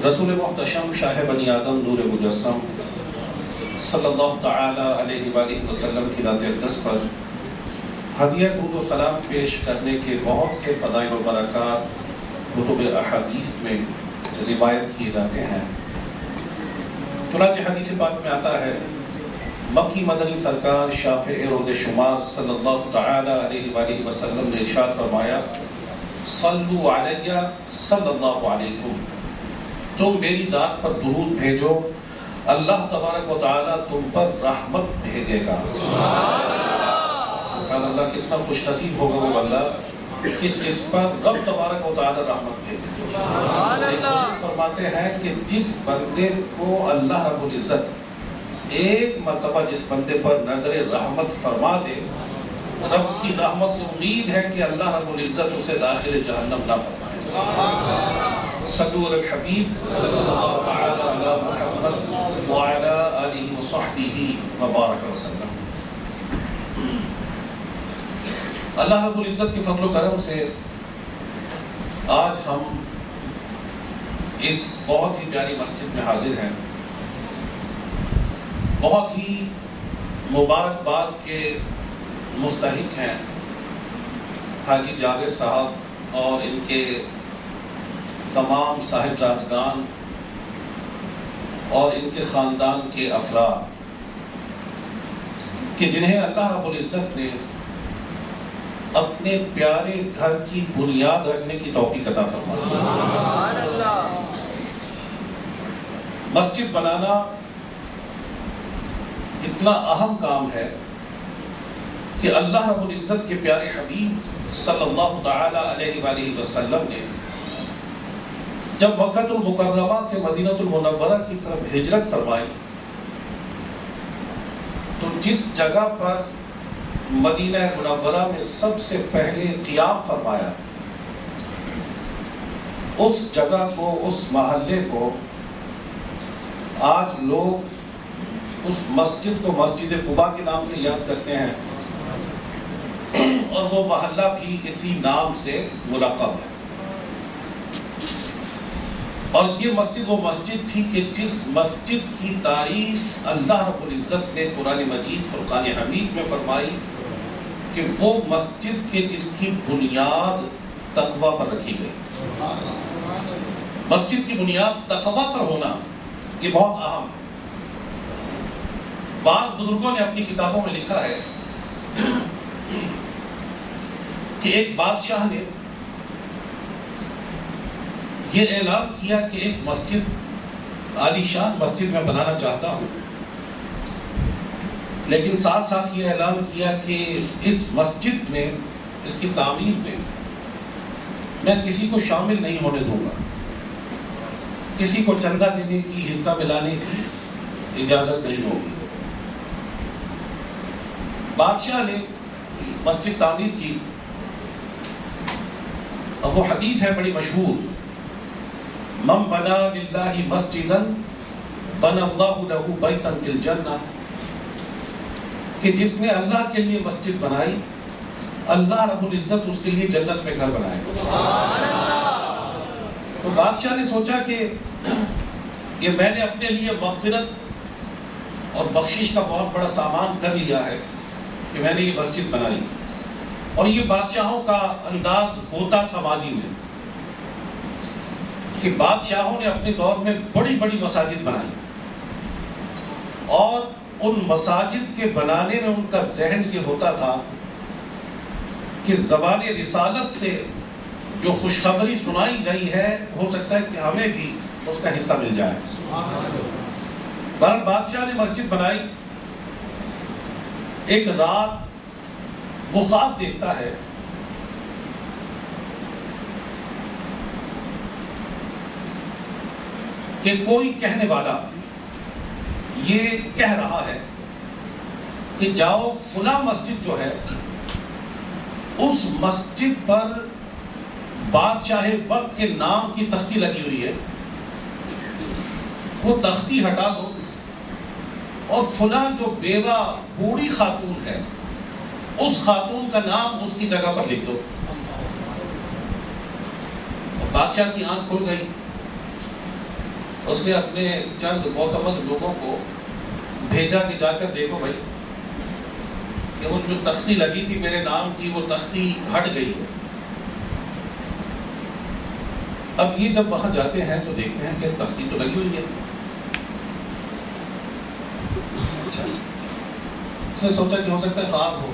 رسول محتشم شاہ بنی آدم نور مجسم صلی اللہ تعالی علیہ وآلہ وسلم کی ذات اقدس پر ہدیہ درود و سلام پیش کرنے کے بہت سے فضائل و برکات کتب احادیث میں روایت کیے جاتے ہیں۔ چنانچہ حدیث پاک میں آتا ہے، مکی مدنی سرکار شافع رود شمار صلی اللہ تعالی علیہ وآلہ وسلم نے ارشاد فرمایا، صلو علیہ صلی اللہ علیکم، تم میری ذات پر درود بھیجو، اللہ تبارک و تعالی تم پر رحمت بھیجے گا۔ سبحان اللہ، کتنا خوش نصیب ہوگا وہ بندہ کہ جس پر رب تبارک و تعالی رحمت بھیجے۔ فرماتے ہیں کہ جس بندے کو اللہ رب العزت ایک مرتبہ جس بندے پر نظر رحمت فرما دے، رب کی رحمت سے امید ہے کہ اللہ رب العزت اسے داخل جہنم نہ فرمائے۔ صلو علی الحبیب صلی اللہ تعالی علی محمد وعلی آلہ وصحبہ وبارک وسلم۔ اللہ رب العزت کی فضل و کرم سے آج ہم اس بہت ہی پیاری مسجد میں حاضر ہیں۔ بہت ہی مبارکباد کے مستحق ہیں حاجی جاوید صاحب اور ان کے تمام صاحبزادگان اور ان کے خاندان کے افراد کہ جنہیں اللہ رب العزت نے اپنے پیارے گھر کی بنیاد رکھنے کی توفیق عطا فرمائی۔ مسجد بنانا اتنا اہم کام ہے کہ اللہ رب العزت کے پیارے حبیب صلی اللہ تعالی علیہ وآلہ وسلم نے جب مکہ المکرمہ سے مدینہ المنورہ کی طرف ہجرت فرمائی تو جس جگہ پر مدینہ منورہ میں سب سے پہلے قیام فرمایا، اس جگہ کو، اس محلے کو آج لوگ اس مسجد کو مسجد قباء کے نام سے یاد کرتے ہیں، اور وہ محلہ بھی اسی نام سے ملقب ہے۔ اور یہ مسجد وہ مسجد تھی کہ جس مسجد کی تعریف اللہ رب العزت نے قرآن مجید فرقان حمید میں فرمائی کہ وہ مسجد کے جس کی بنیاد تقوی پر رکھی گئی۔ مسجد کی بنیاد تقوی پر ہونا یہ بہت اہم ہے۔ بعض بزرگوں نے اپنی کتابوں میں لکھا ہے کہ ایک بادشاہ نے یہ اعلان کیا کہ ایک مسجد عالی شان مسجد میں بنانا چاہتا ہوں، لیکن ساتھ ساتھ یہ اعلان کیا کہ اس مسجد میں، اس کی تعمیر میں کسی کو شامل نہیں ہونے دوں گا، کسی کو چندہ دینے کی، حصہ ملانے کی اجازت نہیں ہوگی۔ بادشاہ نے مسجد تعمیر کی، اب وہ حدیث ہے بڑی مشہور، من بنا للہ مسجدا بنا اللہ لہ بیتا فی الجنہ، کہ جس نے اللہ کے لیے مسجد بنائی، اللہ رب العزت اس کے لیے جنت میں گھر بنائے۔ تو بادشاہ نے سوچا کہ یہ میں نے اپنے لیے مغفرت اور بخشش کا بہت بڑا سامان کر لیا ہے کہ میں نے یہ مسجد بنائی۔ اور یہ بادشاہوں کا انداز ہوتا تھا ماضی میں کہ بادشاہوں نے اپنے دور میں بڑی بڑی مساجد بنائی، اور ان مساجد کے بنانے میں ان کا ذہن یہ ہوتا تھا کہ زبان رسالت سے جو خوشخبری سنائی گئی ہے ہو سکتا ہے کہ ہمیں بھی اس کا حصہ مل جائے۔ بہرحال بادشاہ نے مسجد بنائی۔ ایک رات وہ خواب دیکھتا ہے کہ کوئی کہنے والا یہ کہہ رہا ہے کہ جاؤ فلاں مسجد جو ہے اس مسجد پر بادشاہ وقت کے نام کی تختی لگی ہوئی ہے، وہ تختی ہٹا دو اور فلاں جو بیوہ بوڑھی خاتون ہے اس خاتون کا نام اس کی جگہ پر لکھ دو۔ بادشاہ کی آنکھ کھل گئی، اس نے اپنے چند معتمد لوگوں کو بھیجا کہ جا کر دیکھو بھائی کہ وہ جو تختی لگی تھی میرے نام کی وہ تختی ہٹ گئی ہے۔ اب یہ جب وہاں جاتے ہیں تو دیکھتے ہیں کہ تختی تو لگی ہوئی ہے۔ اچھا، اس نے سوچا کہ ہو سکتا ہے خواب ہو،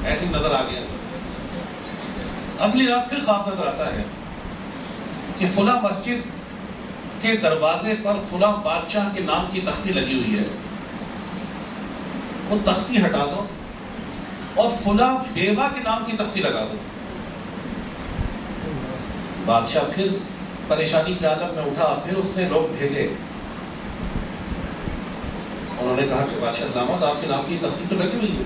ایسی نظر آ گیا۔ اگلی رات پھر خواب نظر آتا ہے کہ فلاں مسجد کے دروازے پر فلاں بادشاہ کے نام کی تختی لگی ہوئی ہے، وہ تختی ہٹا دو اور فلاں بیوہ کے نام کی تختی لگا دو۔ بادشاہ پھر پریشانی کے عالم میں اٹھا، پھر اس نے لوگ بھیجے، انہوں نے کہا کہ بادشاہ سلامت آپ کے نام کی تختی تو لگی ہوئی ہے۔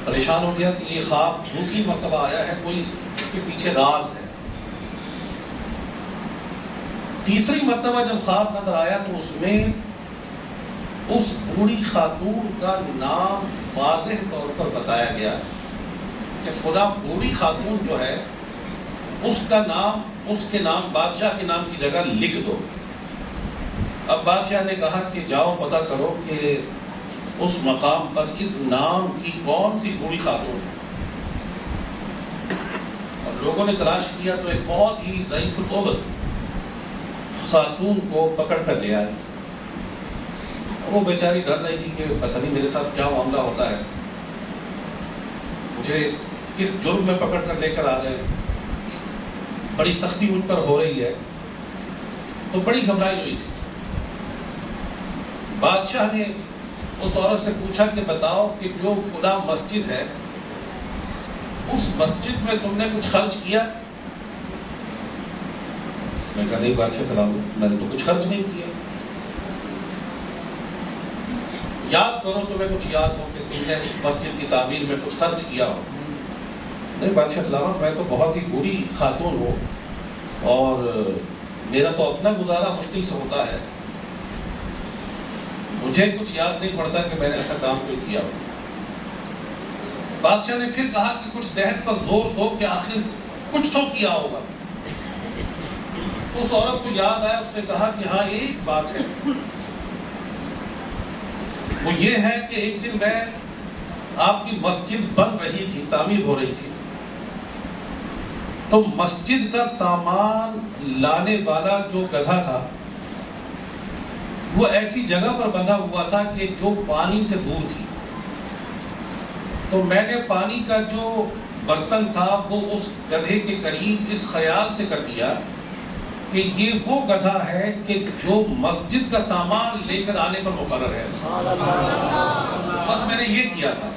پریشان ہو گیا کہ یہ خواب دوسری مرتبہ آیا ہے، کوئی اس کے پیچھے راز ہے۔ تیسری مرتبہ جب خواب نظر آیا تو اس میں اس بوڑھی خاتون کا نام واضح طور پر بتایا گیا کہ فلاں بوڑھی خاتون جو ہے اس کا نام، اس کے نام بادشاہ کے نام کی جگہ لکھ دو۔ اب بادشاہ نے کہا کہ جاؤ پتہ کرو کہ اس مقام پر اس نام کی کون سی بوڑھی خاتون ہے۔ اور لوگوں نے تلاش کیا تو ایک بہت ہی ضعیف القوت خاتون کو پکڑ کر لے آئے۔ وہ بیچاری ڈر رہی تھی کہ پتہ نہیں میرے ساتھ کیا معاملہ ہوتا ہے، مجھے کس جرم میں پکڑ کر لے کر آ گئے، بڑی سختی مجھ پر ہو رہی ہے، تو بڑی گھبرائی ہوئی تھی۔ بادشاہ نے اس عورت سے پوچھا کہ بتاؤ کہ جو فلاں مسجد ہے اس مسجد میں تم نے کچھ خرچ کیا؟ اس نے کہا نہیں بادشاہ سلام میں نے تو کچھ خرچ نہیں کیا۔ یاد کرو تمہیں کچھ یاد ہو کہ تم نے اس مسجد کی تعمیر میں کچھ خرچ کیا ہو؟ نہیں بادشاہ سلامت میں تو بہت ہی بری خاتون ہوں اور میرا تو اپنا گزارا مشکل سے ہوتا ہے، مجھے کچھ یاد نہیں پڑتا کہ میں نے ایسا کام کوئی کیا ہو۔ بادشاہ نے پھر کہا کہ کچھ ذہن پر زور دو کہ آخر کچھ تو کیا ہوگا۔ اس عورت کو یاد آیا، اس نے کہا کہ ہاں ایک بات ہے، وہ یہ ہے کہ ایک دن میں آپ کی مسجد بن رہی تھی، تعمیر ہو رہی تھی، تو مسجد کا سامان لانے والا جو گدھا تھا وہ ایسی جگہ پر بندھا ہوا تھا کہ جو پانی سے دور تھی، تو میں نے پانی کا جو برتن تھا وہ اس گدھے کے قریب اس خیال سے کر دیا کہ یہ وہ گدھا ہے کہ جو مسجد کا سامان لے کر آنے پر مقرر ہے۔ بس میں نے یہ کیا تھا،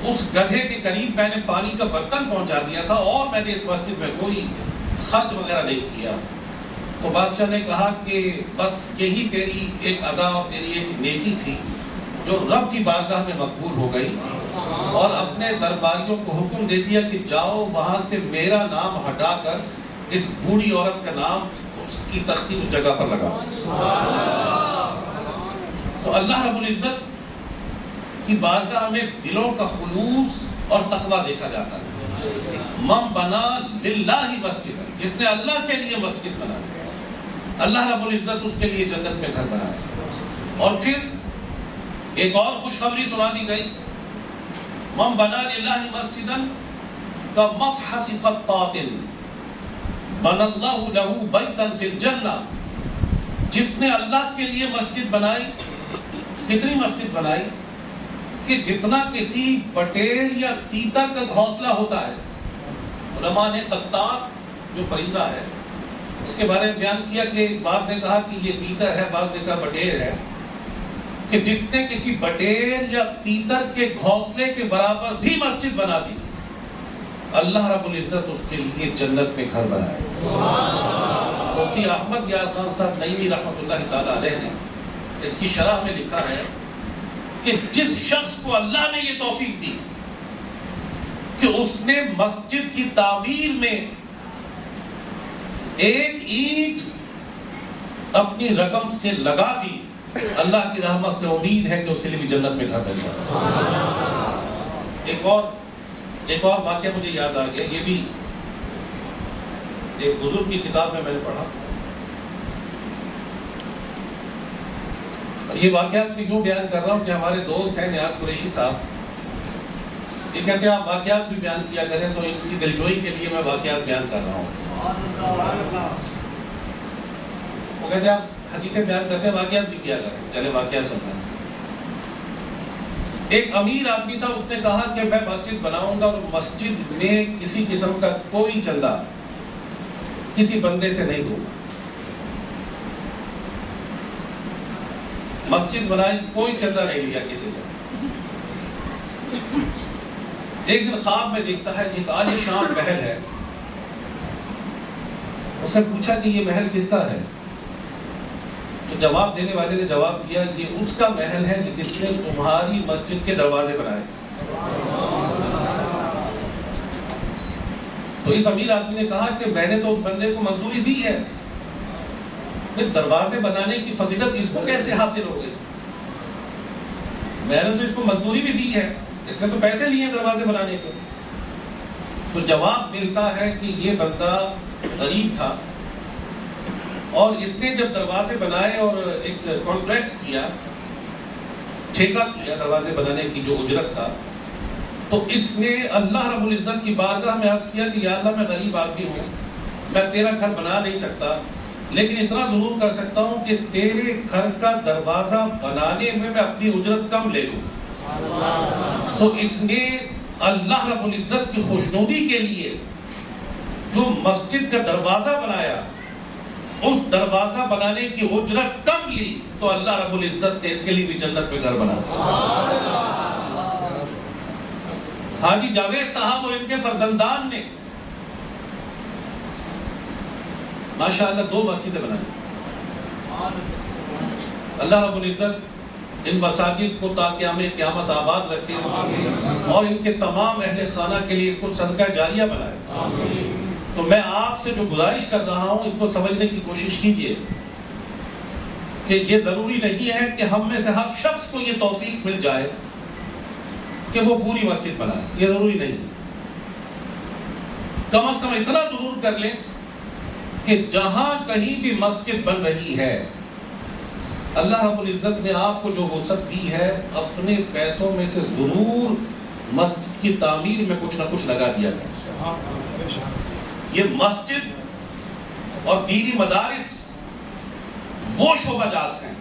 اس گدھے کے قریب میں نے پانی کا برتن پہنچا دیا تھا اور میں نے اس مسجد میں کوئی خرچ وغیرہ نہیں کیا۔ تو بادشاہ نے کہا کہ بس یہی تیری ایک ادا اور تیری ایک نیکی تھی جو رب کی بارگاہ میں مقبول ہو گئی، اور اپنے درباریوں کو حکم دے دیا کہ جاؤ وہاں سے میرا نام ہٹا کر اس بوڑھی عورت کا نام اس کی تختی اس جگہ پر لگا۔ تو اللہ رب العزت کی بارگاہ میں دلوں کا خلوص اور تقویٰ دیکھا جاتا ہے۔ من بنا للہ مسجد، جس نے اللہ کے لیے مسجد بنائی اللہ رب العزت اس کے لیے جنت میں گھر بنائے۔ اور پھر ایک اور خوشخبری سنا دی گئی، من بنا للہ مسجدا کمفحص قطاط بنى اللہ لہ بیتا فی الجنہ، جس نے اللہ کے لیے مسجد بنائی، کتنی مسجد بنائی کہ جتنا کسی بٹیر یا تیتر کا گھونسلہ ہوتا ہے۔ علماء نے قطاط جو پرندہ ہے اس کے بارے میں بیان کیا کہ بعض نے کہا کہ یہ تیتر ہے، بعض نے کہا بٹیر ہے، کہ جس نے کسی بٹیر یا تیتر کے گھونسلے کے برابر بھی مسجد بنا دی، اللہ رب العزت اس کے لیے جنت میں گھر بنائے۔ مفتی احمد یار خان صاحب نعیمی رحمۃ اللہ تعالی علیہ نے اس کی شرح میں لکھا ہے کہ جس شخص کو اللہ نے یہ توفیق دی کہ اس نے مسجد کی تعمیر میں ایک اینٹ اپنی رقم سے لگا دی، اللہ کی رحمت سے امید ہے کہ اس کے لیے بھی جنت میں گھر بن جائے۔ ایک اور ایک اور واقعہ مجھے یاد آ گیا، یہ بھی ایک بزرگ کی کتاب میں نے پڑھا. یہ واقعات میں کیوں بیان کر رہا ہوں کہ ہمارے دوست ہیں نیاز قریشی صاحب، یہ کہتے ہیں آپ واقعات بھی بیان کیا کریں، تو ان کی دلجوئی کے لیے میں واقعات بیان کر رہا ہوں. وہ کہتے ہیں آپ حدیثیں بیان کرتے ہیں، واقعات بھی کیا کریں. چلے واقعات سننا. ایک امیر آدمی تھا، اس نے کہا کہ میں مسجد بناؤں گا اور مسجد میں کسی قسم کا کوئی چندہ کسی بندے سے نہیں دوں گا. مسجد بنائی، کوئی چندہ نہیں لیا کسی سے. ایک دن خواب میں دیکھتا ہے ایک عالی شان محل ہے. اس نے پوچھا کہ یہ محل کس کا ہے؟ تو جواب دینے والے نے جواب دیا یہ اس کا محل ہے جس نے تمہاری مسجد کے دروازے بنائے. تو اس امیر آدمی نے کہا کہ میں نے تو اس بندے کو مزدوری دی ہے، دروازے بنانے کی فضیلت اس کو کیسے حاصل ہو گئی؟ میں نے تو اس کو مزدوری بھی دی ہے، اس نے تو پیسے لیے ہیں دروازے بنانے کے. تو جواب ملتا ہے کہ یہ بندہ غریب تھا اور اس نے جب دروازے بنائے اور ایک کانٹریکٹ کیا، ٹھیکہ کیا دروازے بنانے کی جو اجرت تھا، تو اس نے اللہ رب العزت کی بارگاہ میں عرض کیا کہ یا اللہ میں غریب آدمی ہوں، میں تیرا گھر بنا نہیں سکتا، لیکن اتنا ضرور کر سکتا ہوں کہ تیرے گھر کا دروازہ بنانے میں میں اپنی اجرت کم لے لوں. تو اس نے اللہ رب العزت کی خوشنودی کے لیے جو مسجد کا دروازہ بنایا، اس دروازہ بنانے کی اجرت کم لی، تو اللہ رب العزت نے اس کے لیے بھی جنت میں گھر بنا. حاجی جاوید صاحب اور ان کے فرزندان نے ماشاءاللہ 2 مسجدیں بنائی. اللہ رب العزت ان مساجد کو تا قیامت آباد رکھے اور ان کے تمام اہل خانہ کے لیے اس کو صدقہ جاریہ بنائے. تو میں آپ سے جو گزارش کر رہا ہوں اس کو سمجھنے کی کوشش کیجئے کہ یہ ضروری نہیں ہے کہ ہم میں سے ہر شخص کو یہ توفیق مل جائے کہ وہ پوری مسجد بنائے، یہ ضروری نہیں. کم از کم اتنا ضرور کر لیں کہ جہاں کہیں بھی مسجد بن رہی ہے، اللہ رب العزت نے آپ کو جو وسعت دی ہے، اپنے پیسوں میں سے ضرور مسجد کی تعمیر میں کچھ نہ کچھ لگا دیا جائے. یہ مسجد اور دینی مدارس وہ شعبہ جات ہیں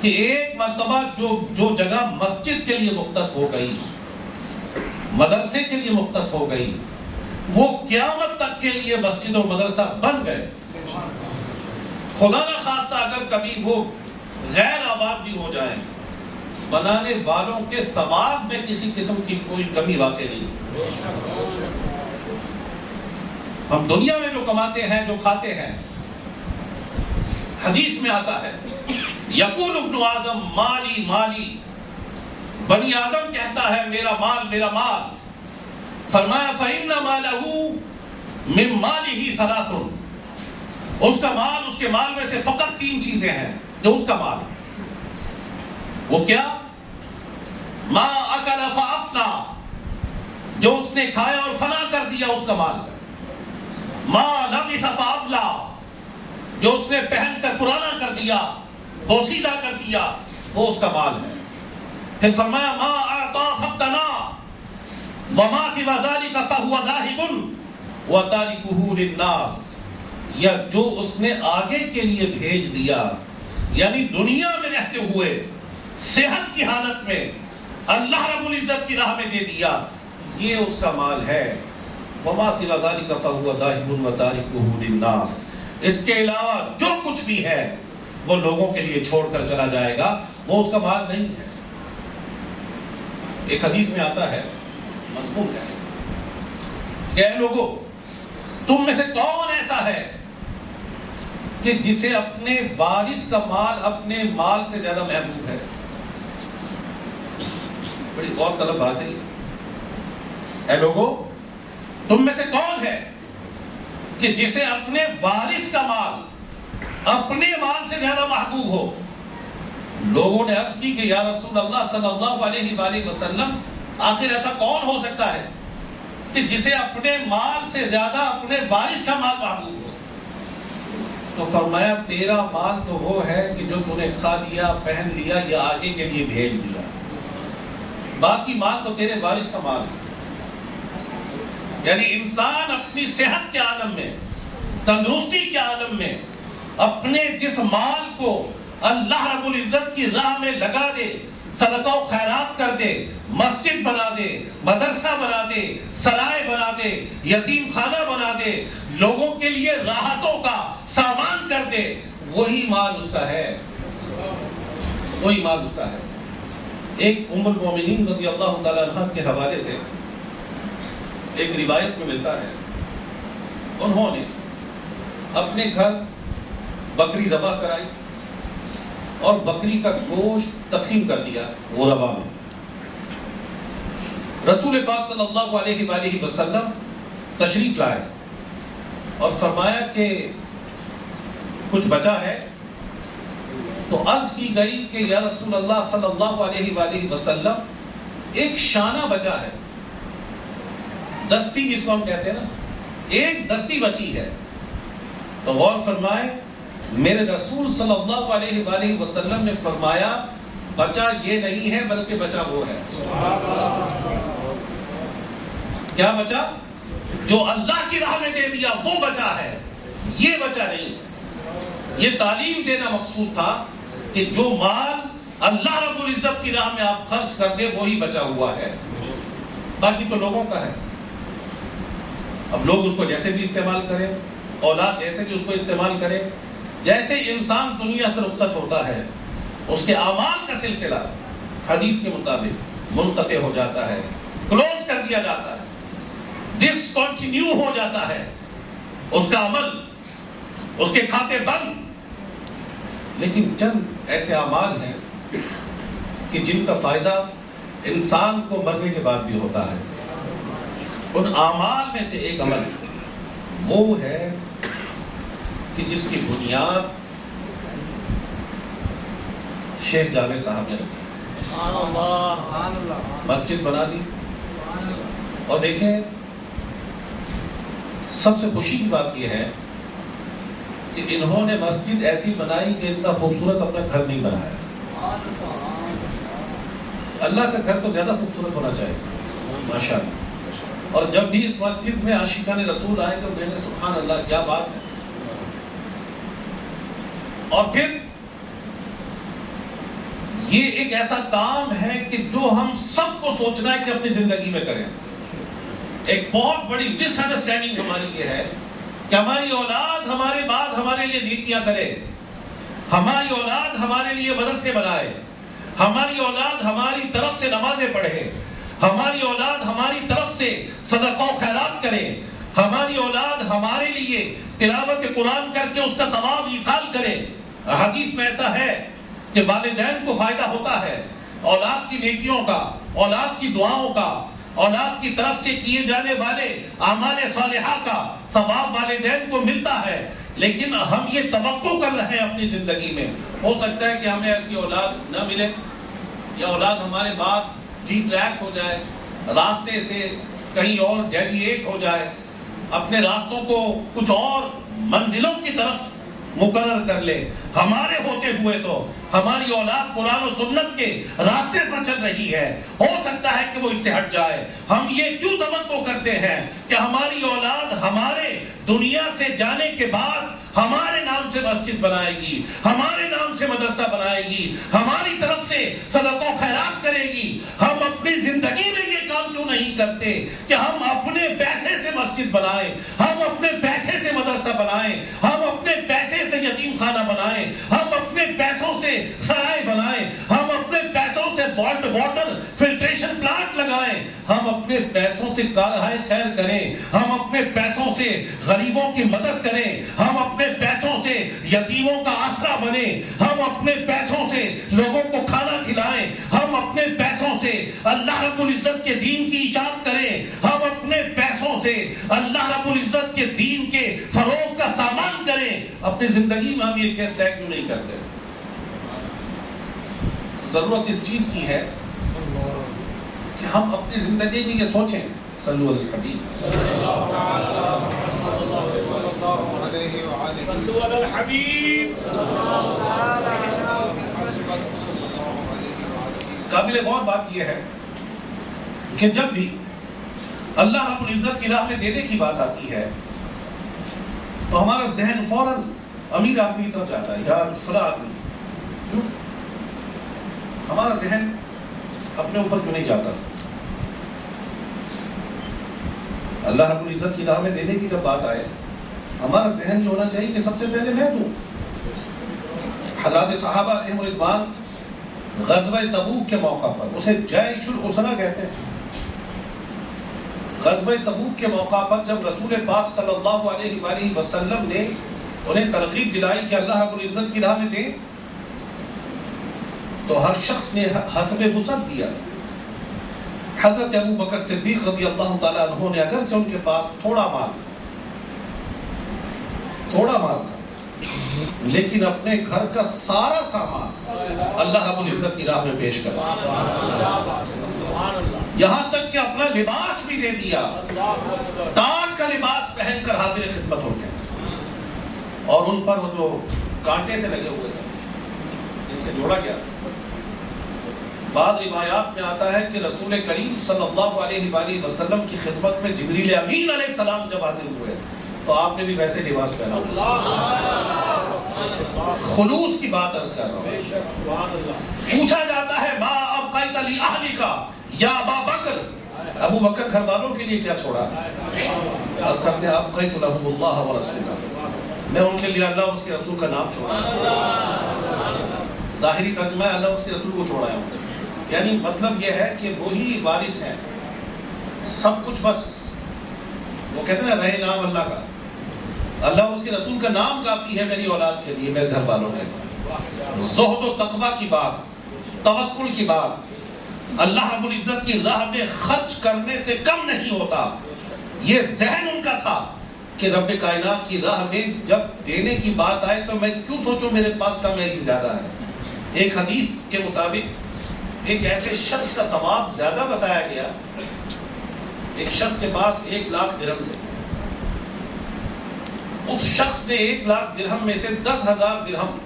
کہ ایک مرتبہ جو جگہ مسجد کے لیے مختص ہو گئی، مدرسے کے لیے مختص ہو گئی، وہ قیامت تک کے لیے مسجد اور مدرسہ بن گئے. خدا نہ خواستہ اگر کبھی وہ غیر آباد بھی ہو جائیں، بنانے والوں کے ثواب میں کسی قسم کی کوئی کمی واقع نہیں. ہم دنیا میں جو کماتے ہیں، جو کھاتے ہیں، حدیث میں آتا ہے یقول ابن آدم مالی مالی، بنی آدم کہتا ہے میرا مال میرا مال. فرمایا فإن مالہ من مالہ ثلاث، اس کا مال، اس کے مال میں سے فقط 3 چیزیں ہیں جو اس کا مال. وہ کیا؟ ما اکل فافنا، جو اس نے کھایا اور فنا کر دیا اس کا مال. ما لبس فابلا، جو اس نے پہن کر پرانا کر دیا، بوسیدہ کر دیا، وہ اس کا مال ہے. پھر فرمایا ما اعطا فابتنا وما سوى ذلك فهو ذاهب وتاركه للناس، یا جو اس نے آگے کے لیے بھیج دیا، یعنی دنیا میں رہتے ہوئے صحت کی حالت میں اللہ رب العزت کی راہ میں دے دیا، یہ اس کا مال ہے. وما سوى ذلك فهو ذاهب وتاركه للناس، اس کے علاوہ جو کچھ بھی ہے وہ لوگوں کے لیے چھوڑ کر چلا جائے گا، وہ اس کا مال نہیں ہے. ایک حدیث میں آتا ہے، مضمون ہے کہ اے لوگوں، تم میں سے کون ایسا ہے کہ جسے اپنے وارث کا مال اپنے مال سے زیادہ محبوب ہے؟ بڑی غور طلب بات ہے. اے لوگوں، تم میں سے کون ہے کہ جسے اپنے وارث کا مال اپنے مال سے زیادہ محبوب ہو؟ لوگوں نے عرض کی کہ یا رسول اللہ صلی اللہ علیہ وآلہ وسلم آخر ایسا کون ہو سکتا ہے کہ جسے اپنے مال سے زیادہ اپنے وارث کا مال محبوب ہو؟ تو فرمایا تیرا مال تو وہ ہے کہ جو تو نے کھا لیا، پہن لیا یا آگے کے لیے بھیج دیا، باقی مال تو تیرے وارث کا مال ہے۔ یعنی انسان اپنی صحت کے عالم میں، تندرستی کے عالم میں اپنے جس مال کو اللہ رب العزت کی راہ میں لگا دے، صدقہ و خیرات کر دے، مسجد بنا دے، مدرسہ بنا دے، سرائے بنا دے، یتیم خانہ بنا دے، لوگوں کے لیے راحتوں کا سامان کر دے، وہی مال اس کا ہے، وہی مال اس کا ہے۔ ایک ام المومنین رضی اللہ تعالیٰ عنہ کے حوالے سے ایک روایت میں ملتا ہے، انہوں نے اپنے گھر بکری ذبح کرائی اور بکری کا گوشت تقسیم کر دیا غربا میں۔ رسول پاک صلی اللہ علیہ وآلہ وسلم تشریف لائے اور فرمایا کہ کچھ بچا ہے، تو عرض کی گئی کہ یا رسول اللہ صلی اللہ علیہ وآلہ وسلم ایک شانہ بچا ہے، دستی جس کو ہم کہتے ہیں نا، ایک دستی بچی ہے۔ تو غور فرمائے، میرے رسول صلی اللہ علیہ وآلہ وسلم نے فرمایا بچا یہ نہیں ہے بلکہ بچا وہ ہے۔ کیا بچا؟ جو اللہ کی راہ میں دے دیا وہ بچا ہے، یہ بچا نہیں۔ یہ تعلیم دینا مقصود تھا کہ جو مال اللہ رب العزت کی راہ میں آپ خرچ کر دے وہی بچا ہوا ہے، باقی تو لوگوں کا ہے۔ اب لوگ اس کو جیسے بھی استعمال کریں، اولاد جیسے بھی اس کو استعمال کرے، جیسے انسان دنیا سے رخصت ہوتا ہے اس کے اعمال کا سلسلہ حدیث کے مطابق منقطع ہو جاتا ہے، کلوز کر دیا جاتا ہے، ڈسکنٹینیو ہو جاتا ہے اس کا عمل، اس کے کھاتے بند۔ لیکن چند ایسے اعمال ہیں کہ جن کا فائدہ انسان کو مرنے کے بعد بھی ہوتا ہے۔ ان اعمال میں سے ایک عمل وہ ہے کہ جس کی بنیاد شیخ جاوید صاحب نے رکھی، مسجد بنا دی۔ اور دیکھیں سب سے خوشی کی بات یہ ہے کہ انہوں نے مسجد ایسی بنائی کہ اتنا خوبصورت اپنا گھر نہیں بنایا۔ اللہ کا گھر تو زیادہ خوبصورت ہونا چاہیے ماشاءاللہ۔ اور جب بھی اس مسجد میں عاشقان رسول آئے تو میں نے سبحان اللہ کیا بات ہے۔ اور پھر یہ ایک ایسا کام ہے کہ جو ہم سب کو سوچنا ہے کہ اپنی زندگی میں کریں۔ ایک بہت بڑی مس انڈرسٹینڈنگ ہماری یہ ہے کہ ہماری اولاد ہمارے بعد ہمارے لیے نیکیاں کرے، ہماری اولاد ہمارے لیے مدرسے بنائے، ہماری اولاد ہماری طرف سے نمازیں پڑھے، ہماری اولاد ہماری طرف سے صدقہ و خیرات کرے، ہماری اولاد ہمارے لیے تلاوت قرآن کر کے اس کا ثواب ایصال کرے۔ حدیث میں ایسا ہے کہ والدین کو فائدہ ہوتا ہے، اولاد کی نیکیوں کا، اولاد کی دعاؤں کا، اولاد کی طرف سے کیے جانے والے اعمال صالحہ کا ثواب والدین کو ملتا ہے۔ لیکن ہم یہ توقع کر رہے ہیں اپنی زندگی میں، ہو سکتا ہے کہ ہمیں ایسی اولاد نہ ملے، یا اولاد ہمارے بعد جی ٹریک ہو جائے، راستے سے کہیں اور ڈیویٹ ہو جائے، اپنے راستوں کو کچھ اور منزلوں کی طرف مقرر کر لے۔ ہمارے ہوتے ہوئے تو ہماری اولاد قرآن و سنت کے راستے پر چل رہی ہے، ہو سکتا ہے کہ وہ اس سے ہٹ جائے۔ ہم یہ کیوں توقع کرتے ہیں کہ ہماری اولاد ہمارے دنیا سے جانے کے بعد ہمارے نام سے مسجد بنائے گی، ہمارے نام سے مدرسہ بنائے گی، ہماری طرف سے صدقہ و خیرات کرے گی؟ ہم اپنی زندگی میں یہ کام کیوں نہیں کرتے کہ ہم اپنے پیسے سے مسجد بنائیں، ہم اپنے پیسے سے مدرسہ بنائیں، ہم اپنے پیسے سے یتیم خانہ بنائیں، ہم اپنے پیسوں سے سرائے بنائیں، ہم اپنے پیسوں سے واٹر فلٹریشن پلانٹ لگائیں، ہم اپنے پیسوں سے کارہائے خیر کریں، ہم اپنے پیسوں سے غریبوں کی مدد کریں، ہم اپنے پیسوں سے یتیموں کا آسرا بنیں، ہم اپنے پیسوں سے لوگوں کو کھانا کھلائیں، ہم اپنے پیسوں سے اللہ رب العزت کے دین کی اشاعت کریں، ہم اپنے پیسوں سے اللہ رب العزت کے دین کے فروغ کا سامان کریں۔ اپنی زندگی میں ہم یہ طے کیوں نہیں کرتے؟ ضرورت اس چیز کی ہے کہ ہم اپنی زندگی میں یہ سوچیں. صلو علی الحبیب. قابل غور بات یہ ہے کہ جب بھی اللہ رب العزت کی راہ میں دینے کی بات آتی ہے تو ہمارا ذہن فوراً امیر آدمی کی طرف جاتا ہے یا فلاں آدمی. کیوں؟ ہمارا ذہن اپنے اوپر کیوں نہیں جاتا؟ اللہ رب العزت کی راہ میں دینے کی جب بات آئے ہمارا ذہن یہ ہونا چاہیے کہ سب سے پہلے میں دوں. حضرات صحابہ علیہم رضوان غزوہ تبوک کے موقع پر، اسے جیش الاسرہ کہتے ہیں، غزوہ تبوک کے موقع پر جب رسول پاک صلی اللہ علیہ وآلہ وسلم نے انہیں ترغیب دلائی کہ اللہ رب العزت کی راہ میں دیں، تو ہر شخص نے حسب وسعت دیا. حضرت ابو بکر صدیق رضی اللہ تعالیٰ عنہ نے اگرچہ ان کے پاس تھوڑا مال تھا لیکن اپنے گھر کا سارا سامان اللہ رب العزت کی راہ میں پیش کرا، یہاں تک کہ اپنا لباس بھی دے دیا. تاج کا لباس پہن کر حاضر خدمت ہوتے ہیں اور ان پر وہ جو کانٹے سے لگے ہوئے تھے جس سے جوڑا گیا. بعض روایات میں آتا ہے کہ رسول کریم صلی اللہ علیہ وآلہ وسلم کی خدمت میں جبریل امین علیہ السلام جب حاضر ہوئے تو آپ نے بھی ویسے لباس پہنا. خلوص کی بات عرض کر رہا ہوں. پوچھا جاتا ہے ما ابقیت لی اہلک یا ابا بکر، ابو بکر گھر والوں کے لیے کیا چھوڑا؟ عرض کرتے ہیں ابقیت لهم اللہ ورسولہ، میں ان کے لیے اللہ اور اس کے رسول کا نام چھوڑا. ظاہری ترجمہ ہے اللہ اور اس کے رسول کو چھوڑا ہے. یعنی مطلب یہ ہے کہ وہی وارث ہیں سب کچھ، بس وہ کہتے ہیں رہے نام اللہ کا، اللہ اور اس کے رسول کا نام کافی ہے میری اولاد کے لیے، میرے گھر والوں کے لیے. زہد و تقویٰ کی بات، توکل کی بات اللہ رب العزت کی راہ میں خرچ کرنے سے کم نہیں ہوتا. یہ ذہن ان کا تھا کہ رب کائنات کی راہ میں جب دینے کی بات آئے تو میں کیوں سوچوں میرے پاس کم ہے زیادہ ہے. ایک حدیث کے مطابق ایک ایسے شخص کا ثواب زیادہ بتایا گیا، ایک شخص کے پاس 1,00,000 درہم تھے. اس شخص نے 1,00,000 درہم میں سے 10,000 درہم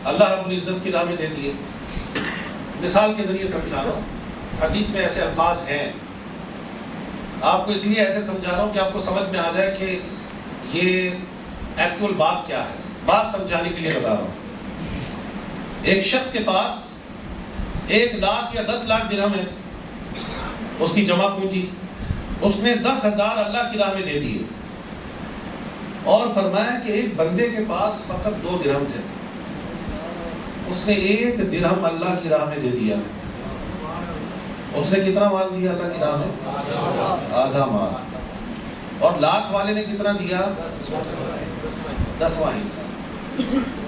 اللہ رب العزت کی راہ میں دے دیے. مثال کے ذریعے سمجھا رہا ہوں، حدیث میں ایسے الفاظ ہیں، آپ کو اس لیے ایسے سمجھا رہا ہوں کہ آپ کو سمجھ میں آ جائے کہ یہ ایکچوئل بات کیا ہے. بات سمجھانے کے لیے بتا رہا ہوں. ایک شخص کے پاس 1,00,000 یا 10,00,000 درہم ہے، اس کی جمع پونجی، اس نے 10,000 اللہ کی راہ میں دے دیے اور فرمایا کہ ایک بندے کے پاس فقط 2 درہم تھے، اس نے 1 درہم اللہ کی راہ میں دے دیا. اس نے کتنا مال دیا اللہ کی راہ میں؟ آدھا مال. اور 1,00,000 والے نے کتنا دیا؟ 10واں حصہ.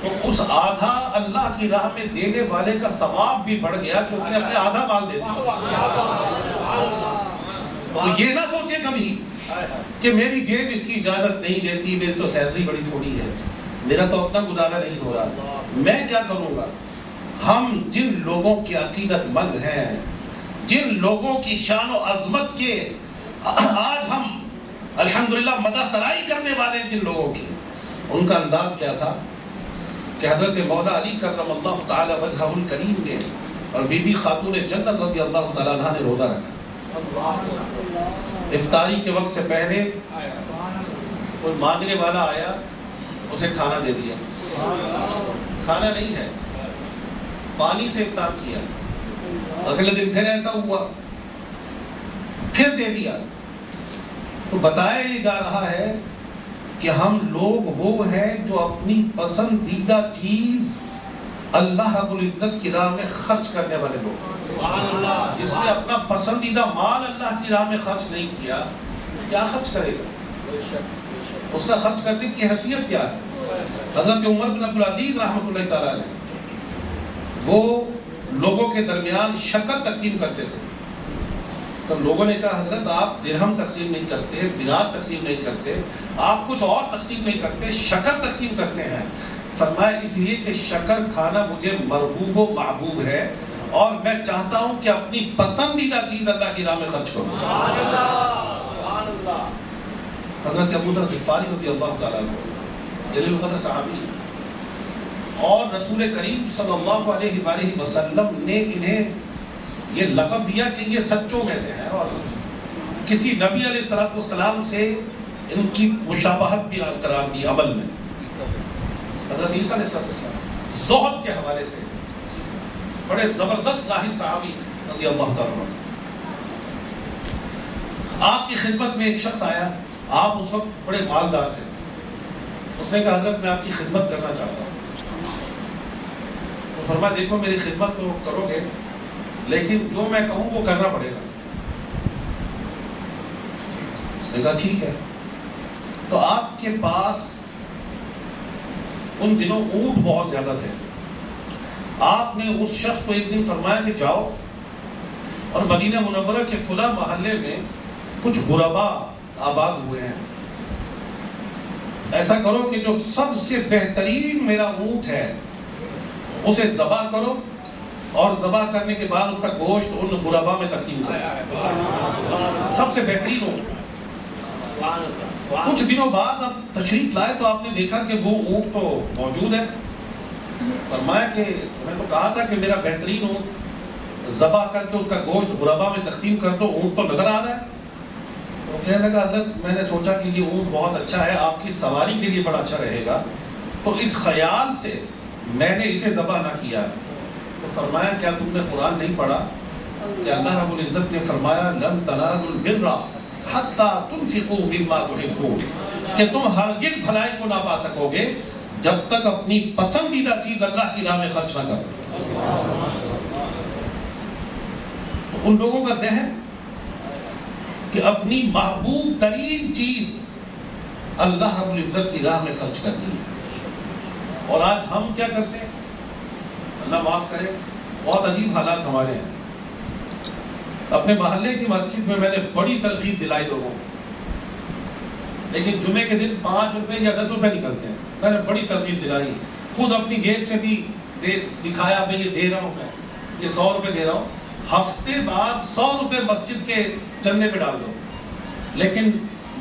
تو اس آدھا اللہ کی راہ میں دینے والے کا ثواب بھی بڑھ گیا کہ اس نے اپنے آدھا مال دے دیا. تو یہ نہ سوچے کبھی کہ میری جیب اس کی اجازت نہیں دیتی، میری تو سیلری بڑی تھوڑی ہے، میرا تو اپنا گزارا نہیں ہو رہا، میں کیا کروں گا. ہم جن لوگوں کی عقیدت مند ہیں، جن لوگوں کی شان و عظمت کے آج ہم الحمدللہ مدح سرائی کرنے والے ہیں، جن لوگوں کی، ان کا انداز کیا تھا کہ حضرت مولا علی کرم اللہ تعالی وجہہ الکریم نے اور بی بی خاتون جنت رضی اللہ تعالیٰ عنہ نے روزہ رکھا. افطاری کے وقت سے پہلے کوئی مانگنے والا آیا، اسے کھانا دے دیا. کھانا نہیں ہے، پانی سے افطار کیا. اگلے دن پھر ایسا ہوا، پھر دے دیا. تو بتایا یہ جا رہا ہے کہ ہم لوگ وہ ہیں جو اپنی پسندیدہ چیز اللہ رب العزت کی راہ میں خرچ کرنے والے لوگ. جس نے اپنا پسندیدہ مال اللہ کی راہ میں خرچ نہیں کیا، کیا خرچ کرے گا؟ اس کا خرچ کرنے کی حیثیت کیا ہے؟ حضرت عمر بن عبدالعزیز رحمۃ اللہ تعالیٰ علیہ وہ لوگوں کے درمیان شکر تقسیم کرتے تھے. تو لوگوں نے کہا حضرت آپ درہم تقسیم نہیں کرتے، دینار تقسیم نہیں کرتے، آپ کچھ اور تقسیم نہیں کرتے، شکر تقسیم کرتے ہیں. فرمایا اس لیے کہ شکر کھانا مجھے مرغوب و محبوب ہے، اور میں چاہتا ہوں کہ اپنی پسندیدہ چیز اللہ کی راہ میں خرچ کروں. حضرت ابو ذر غفاری رضی اللہ تعالیٰ عنہ جلیل القدر صحابی، اور رسول کریم صلی اللہ علیہ وآلہ وسلم نے انہیں یہ لقب دیا کہ یہ سچوں میں سے ہیں، اور کسی نبی علیہ السلام سے ان کی مشابہت بھی قرار دی عمل میں. حضرت عیسیٰ علیہ السلام زہد کے حوالے سے بڑے زبردست ظاہر صحابی رضی اللہ تعالیٰ عنہ. آپ کی خدمت میں ایک شخص آیا، آپ اس وقت بڑے مالدار تھے. اس نے کہا حضرت میں آپ کی خدمت کرنا چاہتا ہوں. تو فرمایا دیکھو میری خدمت تو کرو گے لیکن جو میں کہوں وہ کرنا پڑے گا. اس نے کہا ٹھیک ہے. تو آپ کے پاس ان دنوں اونٹ بہت زیادہ تھے. آپ نے اس شخص کو ایک دن فرمایا کہ جاؤ اور مدینہ منورہ کے فلاں محلے میں کچھ غربا آباد ہوئے ہیں، ایسا کرو کہ جو سب سے بہترین میرا اونٹ ہے اسے ذبح کرو، اور ذبح کرنے کے بعد اس کا گوشت ان غربا میں تقسیم کرو. سب سے بہترین اونٹ. کچھ دنوں بعد اب تشریف لائے تو آپ نے دیکھا کہ وہ اونٹ تو موجود ہے. فرمایا کہ میں تو کہا تھا کہ میرا بہترین اونٹ ذبح کر کے اس کا گوشت غربا میں تقسیم کر دو، اونٹ تو نظر آ رہا ہے. تو کہنے لگا حضرت میں نے سوچا کہ یہ اونٹ بہت اچھا ہے، آپ کی سواری کے لیے بڑا اچھا رہے گا، تو اس خیال سے میں نے اسے ذبح نہ کیا. تو فرمایا کیا تم نے قرآن نہیں پڑھا کہ اللہ رب العزت نے فرمایا لن تنالوا البر حتی تنفقوا مما تحبون، کہ تم ہرگز بھلائی کو نہ پا سکو گے جب تک اپنی پسندیدہ چیز اللہ کی راہ میں خرچ نہ کرو. ان لوگوں کا ذہن کہ اپنی محبوب ترین چیز اللہ رب العزت کی راہ میں خرچ کرنی ہے. اور آج ہم کیا کرتے ہیں، اللہ معاف کرے، بہت عجیب حالات ہمارے ہیں. اپنے محلے کی مسجد میں میں نے بڑی ترغیب دلائی لوگوں کو، لیکن جمعے کے دن 5 روپے یا 10 روپے نکلتے ہیں. میں نے بڑی ترغیب دلائی، خود اپنی جیب سے بھی دکھایا میں یہ دے رہا ہوں، میں یہ 100 روپے دے رہا ہوں، ہفتے بعد 100 روپے مسجد کے چندے میں ڈال دو. لیکن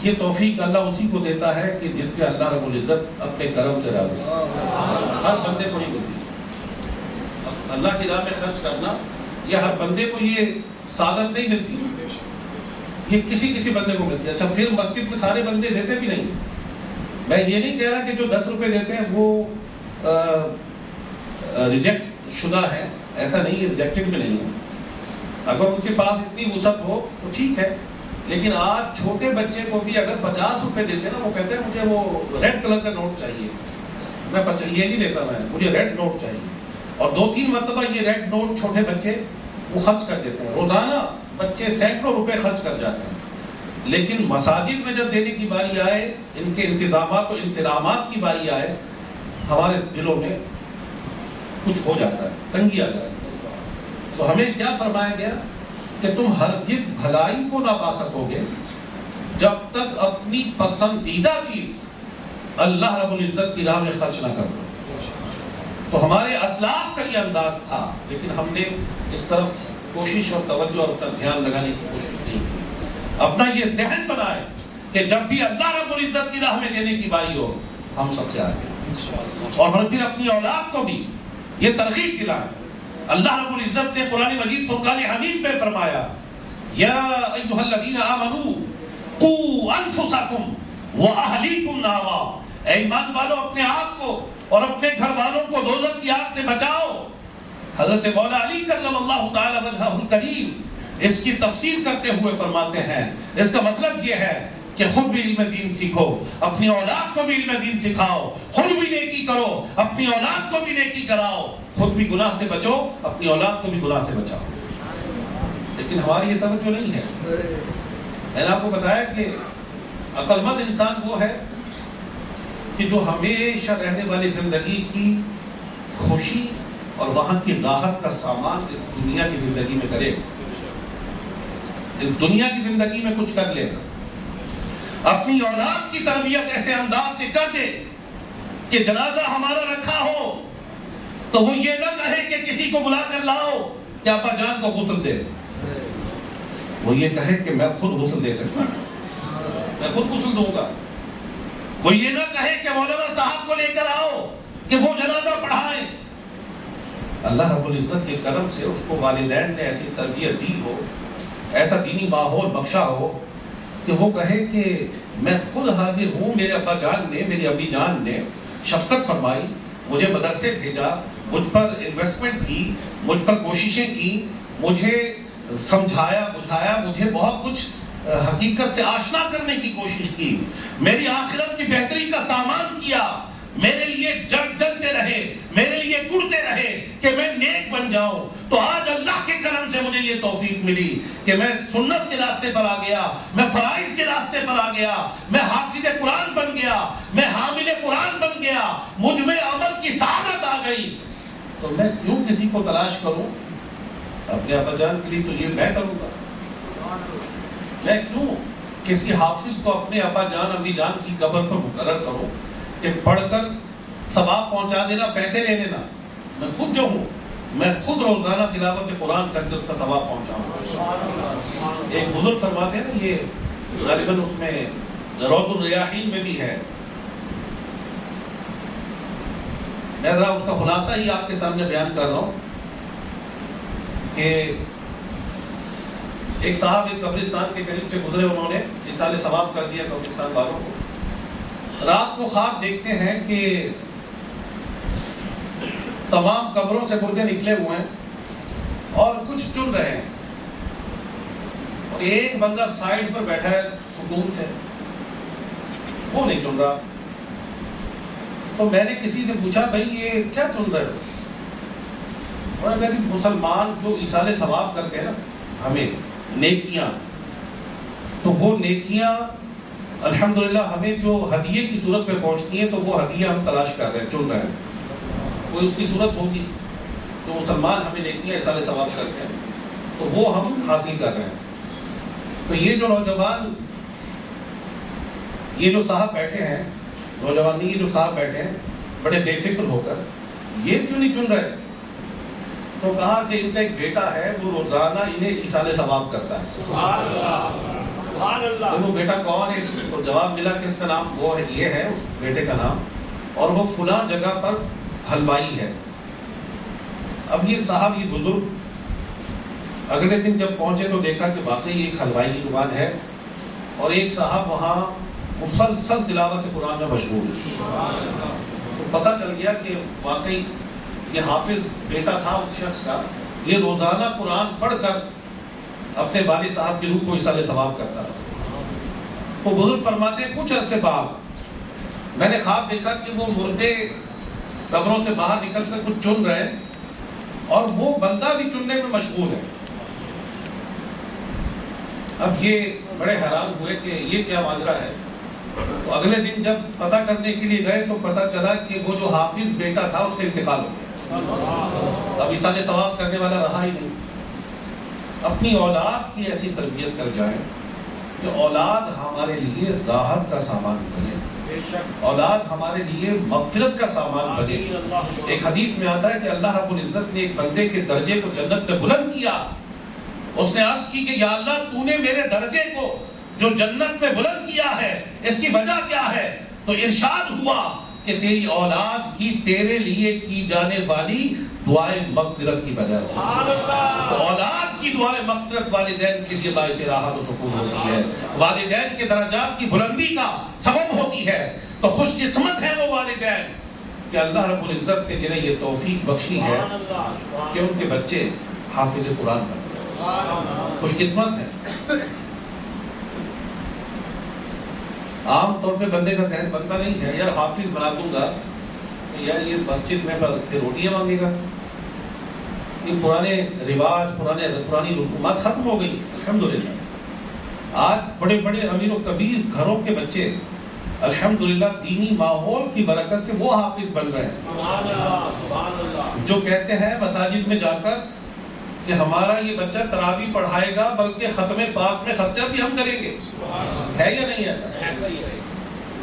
یہ توفیق اللہ اسی کو دیتا ہے کہ جس سے اللہ رب العزت اپنے کرم سے راضی ہے. ہر بندے کو نہیں ملتی اللہ کی راہ میں خرچ کرنا، یہ ہر بندے کو یہ سعادت نہیں ملتی، یہ کسی کسی بندے کو ملتی ہے. اچھا پھر مسجد میں سارے بندے دیتے بھی نہیں. میں یہ نہیں کہہ رہا کہ جو 10 روپے دیتے ہیں وہ ریجیکٹ شدہ ہے، ایسا نہیں ہے، ریجیکٹڈ بھی نہیں ہے. اگر ان کے پاس اتنی وسعت ہو تو ٹھیک ہے. لیکن آج چھوٹے بچے کو بھی اگر 50 روپے دیتے ہیں نا، وہ کہتے ہیں مجھے وہ ریڈ کلر کا نوٹ چاہیے، میں یہ نہیں لیتا، میں مجھے ریڈ نوٹ چاہیے. اور 2-3 مرتبہ یہ ریڈ نوٹ چھوٹے بچے وہ خرچ کر دیتے ہیں. روزانہ بچے سینکڑوں روپے خرچ کر جاتے ہیں. لیکن مساجد میں جب دینے کی باری آئے، ان کے انتظامات و انتظامات کی باری آئے، ہمارے دلوں میں کچھ ہو جاتا ہے، تنگی آ جاتی ہے. تو ہمیں کیا فرمایا گیا کہ تم ہرگز بھلائی کو نہ پا سکو گے جب تک اپنی پسندیدہ چیز اللہ رب العزت کی راہ میں خرچ نہ کرو. تو ہمارے اسلاف کا یہ انداز تھا، لیکن ہم نے اس طرف کوشش اور توجہ اور اپنا دھیان لگانے کی کوشش نہیں کی. اپنا یہ ذہن بنائے کہ جب بھی اللہ رب العزت کی راہ میں دینے کی باری ہو ہم سب سے آگے. اور پھر اپنی اولاد کو بھی یہ ترغیب دلائیں. اللہ رب العزت نے قرآن مجید فرقان حمید میں فرمایا یا ایھا الذین آمنوا قوا انفسکم واہلیکم نارا، اے ایمان والو اپنے آپ کو اور اپنے گھر والوں کو دوزخ کی آگ سے بچاؤ. حضرت مولا علی کرم اللہ تعالی وجہہ الکریم اس کی تفسیر کرتے ہوئے فرماتے ہیں اس کا مطلب یہ ہے کہ خود بھی علم دین سیکھو، اپنی اولاد کو بھی علم دین سکھاؤ، خود بھی نیکی کرو، اپنی اولاد کو بھی نیکی کراؤ، خود بھی گناہ سے بچو، اپنی اولاد کو بھی گناہ سے بچاؤ. لیکن ہماری یہ توجہ نہیں ہے. میں نے آپ کو بتایا کہ عقل مند انسان وہ ہے کہ جو ہمیشہ رہنے والی زندگی کی خوشی اور وہاں کی راحت کا سامان اس دنیا کی زندگی میں کرے، اس دنیا کی زندگی میں کچھ کر لے. اپنی اولاد کی تربیت ایسے انداز سے کر دے کہ جنازہ ہمارا رکھا ہو تو وہ یہ نہ کہے کہ کسی کو بلا کر لاؤ کہ ابا جان کو غسل دے، وہ یہ کہے کہ میں خود غسل دے سکتا ہوں، میں خود غسل دوں گا۔ وہ یہ نہ کہے کہ مولانا صاحب کو لے کر آؤ کہ وہ جنازہ پڑھائیں۔ اللہ رب العزت کے کرم سے اس کو والدین نے ایسی تربیت دی ہو، ایسا دینی ماحول بخشا ہو کہ وہ کہے کہ میں خود حاضر ہوں، میرے ابا جان نے، میری امی جان نے شفقت فرمائی، مجھے مدرسے بھیجا، مجھ پر انویسٹمنٹ کی، مجھ پر کوششیں کی، مجھے سمجھایا بجھایا، مجھے بہت کچھ حقیقت سے آشنا کرنے کی کوشش کی، میری آخرت کی بہتری کا سامان کیا، میرے لیے جلتے رہے، میرے لیے کڑتے رہے کہ میں نیک بن جاؤں۔ تو آج اللہ کے کرم سے مجھے یہ توفیق ملی کہ میں سنت کے راستے پر آ گیا، میں فرائض کے راستے پر آ گیا، میں حافظ قرآن بن گیا، میں حامل قرآن بن گیا، مجھ میں عمل کی سعادت آ گئی۔ تو میں کیوں کسی کو تلاش کروں؟ اپنے ابا جان کے لیے تو یہ میں کروں گا۔ میں کیوں کسی حافظ کو اپنے ابا جان امی جان کی قبر پر مقرر کروں کہ پڑھ کر ثواب پہنچا دینا، پیسے لے لینا؟ میں خود جو ہوں، میں خود روزانہ تلاوت قرآن کر کے اس کا ثواب پہنچاؤں۔ ایک بزرگ فرماتے ہیں نا، یہ غالباً اس میں روض الریاحین میں بھی ہے، میں ذرا اس کا خلاصہ ہی آپ کے سامنے بیان کر رہا ہوں کہ ایک صاحب ایک قبرستان کے قریب سے گزرے، انہوں نے ایصال ثواب کر دیا قبرستان والوں کو۔ رات کو خواب دیکھتے ہیں کہ تمام قبروں سے مردے نکلے ہوئے ہیں اور کچھ چن رہے ہیں، اور ایک بندہ سائیڈ پر بیٹھا ہے سکون سے، وہ نہیں چن رہا۔ تو میں نے کسی سے پوچھا بھائی یہ کیا چن رہے ہو؟ اور اگر مسلمان جو ایصال ثواب کرتے ہیں نا ہمیں نیکیاں، تو وہ نیکیاں الحمدللہ ہمیں جو ہدیے کی صورت میں پہنچتی ہیں، تو وہ ہدیہ ہم تلاش کر رہے ہیں، چن رہے ہیں۔ کوئی اس کی صورت ہوگی تو مسلمان ہمیں نیکیاں ایصال ثواب کرتے ہیں، تو وہ ہم حاصل کر رہے ہیں۔ تو یہ جو نوجوان، یہ جو صاحب بیٹھے ہیں، نوجوان نہیں، یہ جو صاحب بیٹھے ہیں بڑے بے فکر ہو کر، یہ کیوں نہیں چن رہے؟ تو کہا کہ ان کا ایک بیٹا ہے، وہ روزانہ انہیں ایصال ثواب کرتا ہے۔ سبحان اللہ۔ وہ بیٹا کون ہے؟ اس کو جواب ملا کہ اس کا نام وہ ہے، یہ ہے اس بیٹے کا نام، اور وہ فلاں جگہ پر حلوائی ہے۔ اب یہ صاحب، یہ بزرگ اگلے دن جب پہنچے تو دیکھا کہ واقعی ایک حلوائی کی دکان ہے، اور ایک صاحب وہاں مسلسل تلاوت قرآن میں مشغول ہے۔ تو پتہ چل گیا کہ واقعی یہ حافظ بیٹا تھا اس شخص کا، یہ روزانہ قرآن پڑھ کر اپنے والد صاحب کی روح کو ایصال ثواب کرتا تھا۔ وہ بزرگ فرماتے ہیں کچھ عرصے بعد میں نے خواب دیکھا کہ وہ مردے قبروں سے باہر نکل کر کچھ چن رہے ہیں، اور وہ بندہ بھی چننے میں مشغول ہے۔ اب یہ بڑے حیران ہوئے کہ یہ کیا ماجرا ہے۔ تو اگلے دن جب پتہ کرنے کے لیے گئے تو پتہ چلا کہ وہ جو حافظ بیٹا تھا اس کا انتقال ہو گیا، اب ایصال ثواب کرنے والا رہا ہی نہیں۔ اپنی اولاد کی ایسی تربیت کر جائیں کہ اولاد ہمارے لیے راحت کا سامان بنے، اولاد ہمارے لیے مغفرت کا سامان بنے۔ ایک حدیث میں آتا ہے کہ اللہ رب العزت نے ایک بندے کے درجے کو جنت میں بلند کیا۔ اس نے عرض کی کہ یا اللہ، تو نے میرے درجے کو جو جنت میں بلند کیا ہے، اس کی وجہ کیا ہے؟ تو ارشاد ہوا کہ تیری اولاد کی تیرے لیے کی جانے والی دعائے مغفرت کی وجہ سے۔ تو اولاد کی دعائے مغفرت والدین کے لیے باعث راحت و سکون ہوتی ہے، والدین کے درجات کی بلندی کا سبب ہوتی ہے۔ تو خوش قسمت ہیں وہ والدین کہ اللہ رب العزت نے جنہیں یہ توفیق بخشی ہے کہ ان کے بچے حافظ قرآن بن گئے، خوش قسمت ہیں۔ عام طور پہ بندے کا ذہن بنتا نہیں ہے یار حافظ بنا دوں گا تو یار یہ مسجد میں روٹیاں مانگے گا۔ یہ پرانے رواج، پرانی رسومات ختم ہو گئی الحمدللہ۔ آج بڑے بڑے امیر و کبیر گھروں کے بچے الحمدللہ دینی ماحول کی برکت سے وہ حافظ بن رہے ہیں، جو کہتے ہیں مساجد میں جا کر کہ ہمارا یہ بچہ تراویح پڑھائے گا بلکہ ختم پاک میں خرچہ بھی ہم کریں گے۔ ہے یا نہیں ایسا؟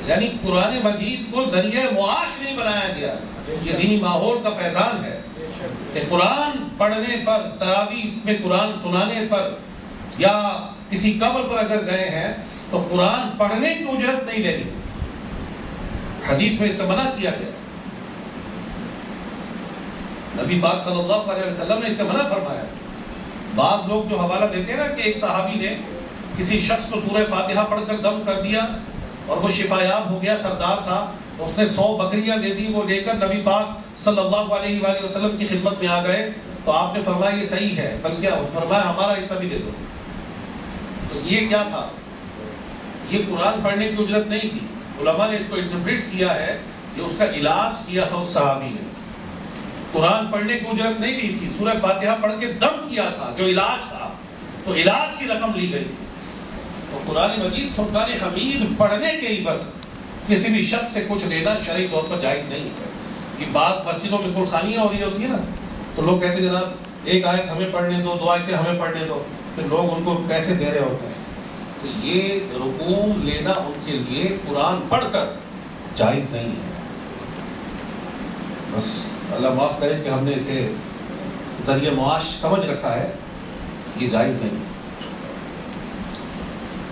یعنی قرآن مجید کو ذریعہ معاش نہیں بنایا گیا، یہ دینی ماحول کا فیضان ہے کہ قرآن پڑھنے پر، تراویح میں قرآن سنانے پر یا کسی قبر پر اگر گئے ہیں تو قرآن پڑھنے کی اجرت نہیں لینی. حدیث میں اس سے منع کیا گیا. نبی پاک صلی اللہ علیہ وسلم نے اس سے منع فرمایا. بعض لوگ جو حوالہ دیتے ہیں نا کہ ایک صحابی نے کسی شخص کو سورہ فاتحہ پڑھ کر دم کر دیا اور وہ شفا یاب ہو گیا، سردار تھا، اس نے 100 بکریاں دے دی، وہ لے کر نبی پاک صلی اللہ علیہ وآلہ وسلم کی خدمت میں آ گئے تو آپ نے فرمایا یہ صحیح ہے، بلکہ فرمایا ہمارا حصہ بھی دے دو. تو یہ کیا تھا؟ یہ قرآن پڑھنے کی اجرت نہیں تھی. علماء نے اس کو انٹرپریٹ کیا ہے کہ اس کا علاج کیا تھا اس صحابی نے. قرآن پڑھنے کی اجرت نہیں لی تھی، سورہ فاتحہ پڑھ کے دم کیا تھا جو علاج تھا، تو علاج کی رقم لی گئی تھی. تو قرآن مجید فرقان حمید پڑھنے کے ہی وقت کسی بھی شخص سے کچھ لینا شرعی طور پر جائز نہیں ہے. کہ بعض مسجدوں میں قرخانیاں ہو رہی ہوتی ہیں نا، تو لوگ کہتے ہیں جناب ایک آیت ہمیں پڑھنے دو، 2 آیتیں ہمیں پڑھنے دو، پھر لوگ ان کو پیسے دے رہے ہوتے ہیں. تو یہ رقوم لینا ان کے لیے قرآن پڑھ کر جائز نہیں ہے. بس اللہ معاف کرے کہ ہم نے اسے ذریعہ معاش سمجھ رکھا ہے، یہ جائز نہیں.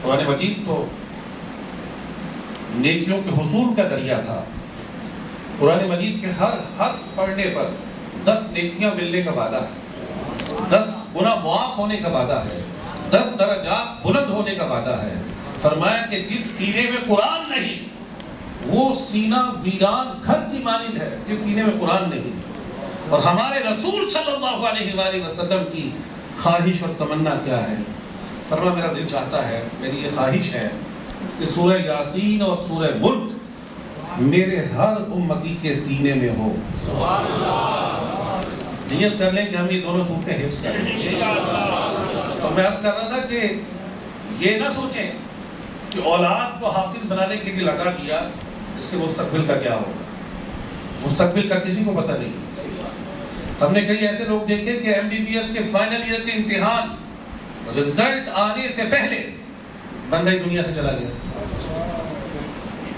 قرآن مجید تو نیکیوں کے حصول کا ذریعہ تھا. قرآن مجید کے ہر حرف پڑھنے پر 10 نیکیاں ملنے کا وعدہ ہے، 10 گناہ معاف ہونے کا وعدہ ہے، 10 درجات بلند ہونے کا وعدہ ہے. فرمایا کہ جس سینے میں قرآن نہیں وہ سینہ ویران گھر کی مانند ہے، جس سینے میں قرآن نہیں. اور ہمارے رسول صلی اللہ علیہ وآلہ وسلم کی خواہش اور تمنا کیا ہے؟ فرمایا میرا دل چاہتا ہے، میری یہ خواہش ہے کہ سورہ یاسین اور سورہ ملک میرے ہر امتی کے سینے میں ہو. نیت کر لیں کہ ہم یہ دونوں صورتیں حفظ کریں. تو میں عرض کر رہا تھا کہ یہ نہ سوچیں کہ اولاد کو حافظ بنانے کے لیے لگا دیا، اس کے مستقبل کا کیا ہوگا. مستقبل کا کسی کو پتہ نہیں. ہم نے کئی ایسے لوگ دیکھے کہ MBBS کے فائنل ایئر کے امتحان رزلٹ آنے سے پہلے بندہ دنیا سے چلا گیا.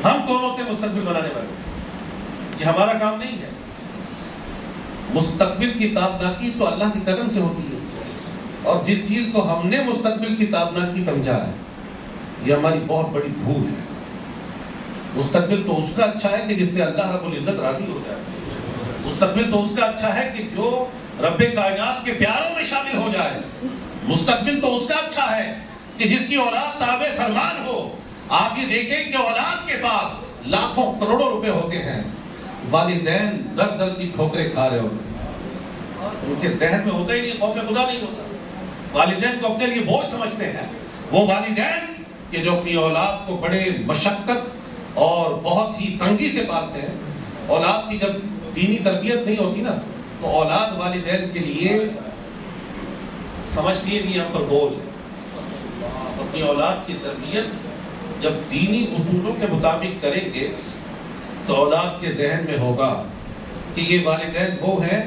ہم کون ہوتے ہیں مستقبل بنانے والے؟ یہ ہمارا کام نہیں ہے. مستقبل کی تابناکی تو اللہ کی کرم سے ہوتی ہے، اور جس چیز کو ہم نے مستقبل کی تابناکی سمجھا ہے یہ ہماری بہت بڑی بھول ہے. مستقبل تو اس کا اچھا ہے کہ جس سے اللہ رب العزت راضی ہو جائے. مستقبل تو اس کا اچھا ہے کہ جو رب کائنات کے پیاروں میں شامل ہو جائے. مستقبل تو اس کا اچھا ہے کہ جس کی اولاد تابع فرمان ہو. آپ یہ دیکھیں کہ اولاد کے پاس لاکھوں کروڑوں روپے ہوتے ہیں، والدین در در کی ٹھوکریں کھا رہے ہوتے ہیں. ان کے ذہن میں ہوتا ہی نہیں، خوف خدا نہیں ہوتا. والدین کو اپنے لیے بوجھ سمجھتے ہیں. وہ والدین کہ جو اپنی اولاد کو بڑے مشقت اور بہت ہی تنگی سے پالتے ہیں. اولاد کی جب دینی تربیت نہیں ہوتی نا تو اولاد والدین کے لیے سمجھتی ہے کہ ہم پر بوجھ ہے. اپنی اولاد کی تربیت جب دینی اصولوں کے مطابق کریں گے تو اولاد کے ذہن میں ہوگا کہ یہ والدین وہ ہیں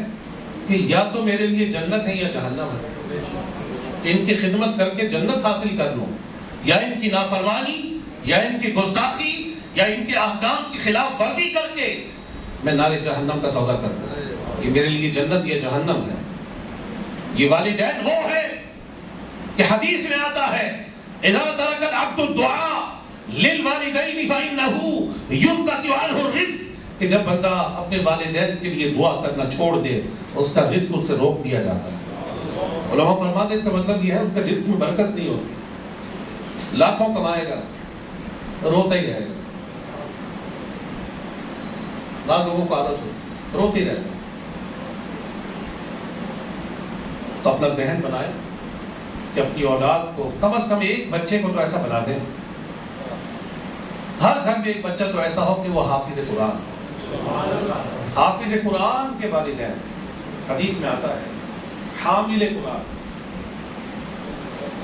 کہ یا تو میرے لیے جنت ہے یا جہنم ہے. ان کی خدمت کر کے جنت حاصل کر لوں، یا ان کی نافرمانی یا ان کی گستاخی یا ان کے احکام کی خلاف ورزی کر کے میں نارے جہنم کا سودا کر دوں. یہ میرے لیے جنت یا جہنم ہے. یہ والدین وہ ہے کہ حدیث میں آتا ہے اذا ترک العبد الدعاء للوالدین فانه ينقطع عنه الرزق، کہ جب بندہ اپنے والدین کے لیے دعا کرنا چھوڑ دے اس کا رزق اس سے روک دیا جاتا ہے. علماء فرماتے ہیں اس کا مطلب یہ ہے اس کا رزق میں برکت نہیں ہوتی. لاکھوں کمائے گا روتا ہی رہے گا. بعض لوگوں کو عادت ہو روتے ہی رہے گا. تو اپنا ذہن بنائے کہ اپنی اولاد کو کم از کم ایک بچے کو تو ایسا بنا دیں. ہر گھر میں ایک بچہ تو ایسا ہو کہ وہ حافظ قرآن ہو. حافظ قرآن کے والدین، حدیث میں آتا ہے حامل قرآن،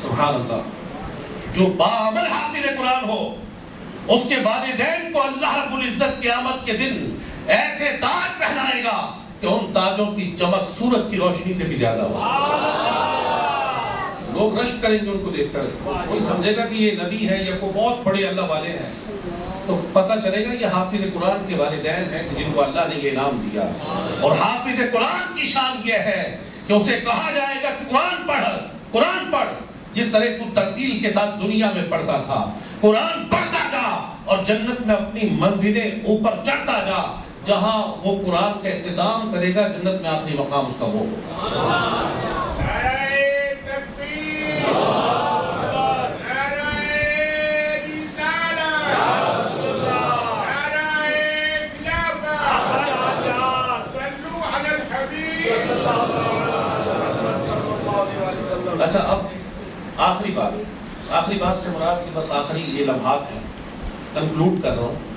سبحان اللہ، جو باعمل حافظ قرآن ہو اس کے والدین کو اللہ رب العزت قیامت کے دن ایسے تاج پہنائے گا کہ ان تاجوں کی چمک سورج کی روشنی سے بھی زیادہ ہوگی. لوگ رشک کریں گے ان کو دیکھ کر. کوئی سمجھے گا کہ یہ نبی ہے یا کوئی بہت بڑے اللہ والے ہیں تو پتہ چلے گا یہ حافظ قرآن کے والدین ہیں جن کو اللہ نے یہ انعام دیا. اور حافظ قرآن کی شان یہ ہے کہ اسے کہا جائے گا کہ قرآن پڑھ، قرآن پڑھ، جس طرح تو ترتیل کے ساتھ دنیا میں پڑھتا تھا، قرآن پڑھتا جا اور جنت میں اپنی منزلیں اوپر چڑھتا جا، جہاں وہ قرآن کا اختتام کرے گا جنت میں آخری مقام اس کا وہ ہوگا۔ اچھا، اب آخری بات سے مراد کی بس آخری یہ لمحات ہیں، کنکلوڈ کر رہا ہوں۔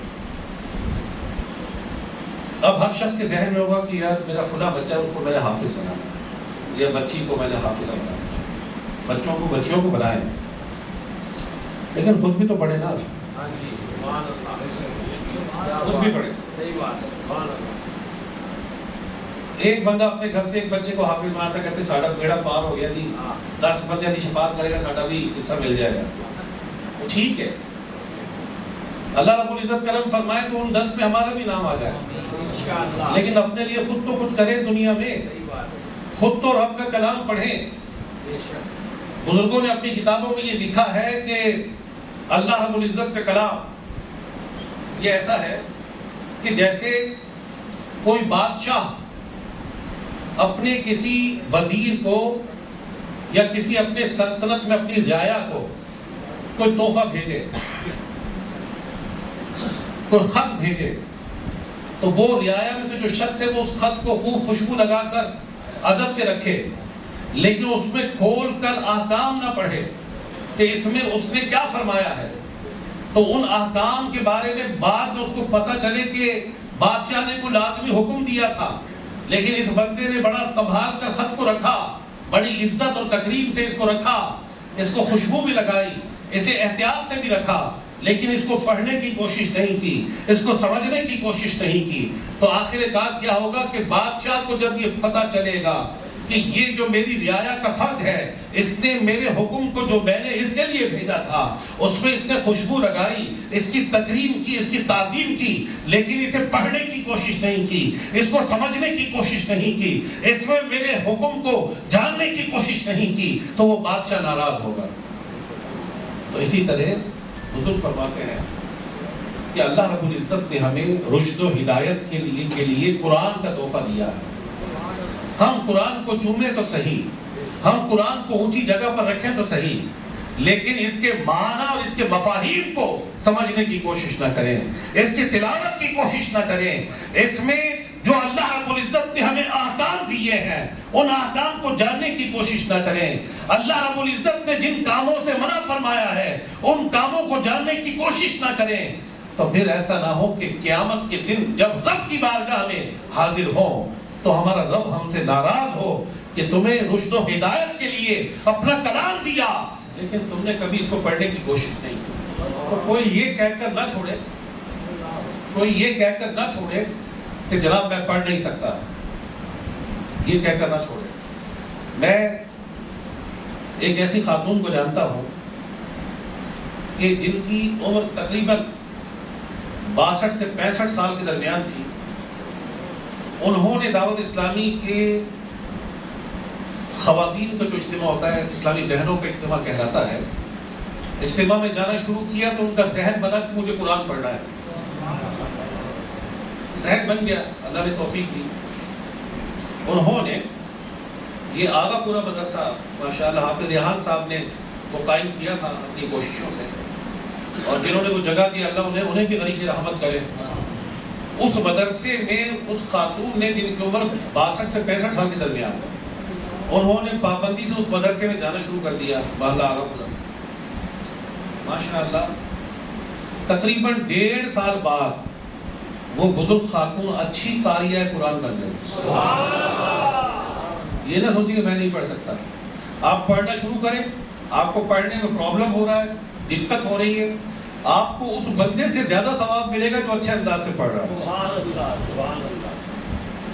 اب ہر شخص کے ذہن میں ہوگا کہ یار میرا فلاں بچہ ہے، اس کو میں نے حافظ بنانا، یا بچی کو میں نے حافظ بنانا، بچوں کو بچیوں کو بنائیں، لیکن خود بھی تو پڑھے نا، خود بھی پڑھے۔ ایک بندہ اپنے گھر سے ایک بچے کو حافظ بناتا، کہتے ساڑھا بیڑا پار ہو گیا جی، 10 بندے کی شفاعت کرے گا، ساڑھا بھی حصہ مل جائے گا، تو ٹھیک ہے، اللہ رب العزت کرم فرمائے تو ان 10 میں ہمارا بھی نام آ جائے، لیکن اپنے لیے خود تو کچھ کریں دنیا میں، خود تو رب کا کلام پڑھیں۔ بزرگوں نے اپنی کتابوں میں یہ لکھا ہے کہ اللہ رب العزت کا کلام یہ ایسا ہے کہ جیسے کوئی بادشاہ اپنے کسی وزیر کو یا کسی اپنے سلطنت میں اپنی رعایا کو کوئی تحفہ بھیجے، کوئی خط بھیجے، تو وہ رعایا میں سے جو شخص ہے وہ اس خط کو خوب خوشبو لگا کر ادب سے رکھے، لیکن اس میں کھول کر احکام نہ پڑھے کہ اس میں اس نے کیا فرمایا ہے، تو ان احکام کے بارے میں بعد میں اس کو پتہ چلے کہ بادشاہ نے کوئی لازمی حکم دیا تھا، لیکن اس بندے نے بڑا سنبھال کر خط کو رکھا، بڑی عزت اور تکریم سے اس کو رکھا، اس کو خوشبو بھی لگائی، اسے احتیاط سے بھی رکھا، لیکن اس کو پڑھنے کی کوشش نہیں کی، اس کو سمجھنے کی کوشش نہیں کی، تو آخر کار کیا ہوگا کہ بادشاہ کو جب یہ پتہ چلے گا کہ یہ جو میری رعایا کا فرد ہے، اس نے میرے حکم کو جو میں نے اس کے لیے بھیجا تھا اس میں اس نے خوشبو لگائی، اس کی تکریم کی، اس کی تعظیم کی، لیکن اسے پڑھنے کی کوشش نہیں کی، اس کو سمجھنے کی کوشش نہیں کی، اس میں میرے حکم کو جاننے کی کوشش نہیں کی، تو وہ بادشاہ ناراض ہوگا۔ تو اسی طرح بزرگ فرماتے ہیں کہ اللہ رب العزت نے ہمیں رشد و ہدایت کے لیے قرآن کا تحفہ دیا ہے۔ ہم قرآن کو چومیں تو صحیح، ہم قرآن کو اونچی جگہ پر رکھیں تو صحیح، لیکن اس کے معنی اور اس کے مفاہیم کو سمجھنے کی کوشش نہ کریں، اس کی تلاوت کی کوشش نہ کریں، اس میں جو اللہ رب العزت نے ہمیں احکام دیے ہیں ان احکام کو جاننے کی کوشش نہ کریں، اللہ رب العزت نے جن کاموں سے منع فرمایا ہے ان کاموں کو جاننے کی کوشش نہ کریں، تو پھر ایسا نہ ہو کہ قیامت کے دن جب رب کی بارگاہ میں حاضر ہوں تو ہمارا رب ہم سے ناراض ہو کہ تمہیں رشد و ہدایت کے لیے اپنا کلام دیا لیکن تم نے کبھی اس کو پڑھنے کی کوشش نہیں کی۔ تو کوئی یہ کہہ کر نہ چھوڑے، کوئی یہ کہہ کر نہ چھوڑے کہ جناب میں پڑھ نہیں سکتا، یہ کہہ کر نہ چھوڑے۔ میں ایک ایسی خاتون کو جانتا ہوں کہ جن کی عمر تقریباً 62 سے 65 سال کے درمیان تھی، انہوں نے دعوت اسلامی کے خواتین کا جو اجتماع ہوتا ہے، اسلامی بہنوں کا اجتماع کہلاتا ہے، اجتماع میں جانا شروع کیا تو ان کا ذہن بنا کہ مجھے قرآن پڑھنا ہے، ذہن بن گیا، اللہ نے توفیق دی۔ انہوں نے یہ آگا پورا مدرسہ ماشاءاللہ حافظ ریحان صاحب نے وہ قائم کیا تھا اپنی کوششوں سے، اور جنہوں نے وہ جگہ دی اللہ انہیں بھی غریق رحمت کرے۔ اس مدرسے میں اس خاتون نے جن کی عمر 62 سے 65 سال کے درمیان ہے، انہوں نے پابندی سے اس مدرسے میں جانا شروع کر دیا، محلہ آگا پورا، ماشاءاللہ تقریباً 1.5 سال بعد وہ بزرگ خاتون اچھی قاریہ قرآن بن گئی۔ یہ نہ سوچیے کہ میں نہیں پڑھ سکتا، آپ پڑھنا شروع کریں، آپ کو پڑھنے میں پرابلم ہو رہا ہے، دقت ہو رہی ہے، آپ کو اس بندے سے زیادہ ثواب ملے گا جو اچھے انداز سے پڑھ رہا ہے۔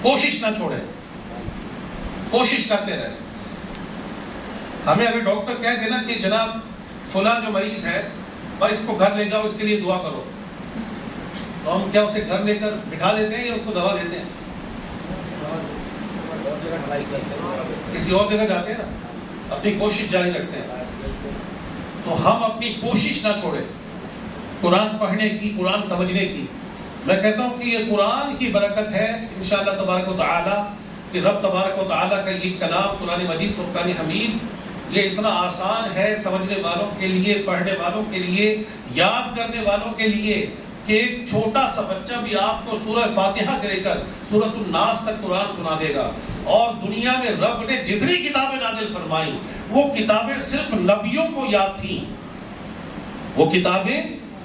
کوشش نہ چھوڑیں، کوشش کرتے رہیں۔ ہمیں اگر ڈاکٹر کہہ دینا کہ جناب فلاں جو مریض ہے بس اس کو گھر لے جاؤ، اس کے لیے دعا کرو، تو ہم کیا اسے گھر لے کر بٹھا دیتے ہیں یا اس کو دوا دیتے ہیں؟ کسی اور جگہ جاتے ہیں نا، اپنی کوشش جاری رکھتے ہیں. تو ہم اپنی کوشش نہ چھوڑیں قرآن پڑھنے کی، قرآن سمجھنے کی. میں کہتا ہوں کہ یہ قرآن کی برکت ہے انشاءاللہ تبارک و تعالی، کہ رب تبارک و تعالی کا یہ کلام قرآن مجید فرقان حمید یہ اتنا آسان ہے سمجھنے والوں کے لیے، پڑھنے والوں کے لیے، یاد کرنے والوں کے لیے، کہ ایک چھوٹا سا بچہ بھی آپ کو سورہ فاتحہ سے لے کر سورۃ الناس تک قرآن سنا دے گا. اور دنیا میں رب نے جتنی کتابیں نازل فرمائی وہ کتابیں صرف نبیوں کو یاد تھیں. وہ کتابیں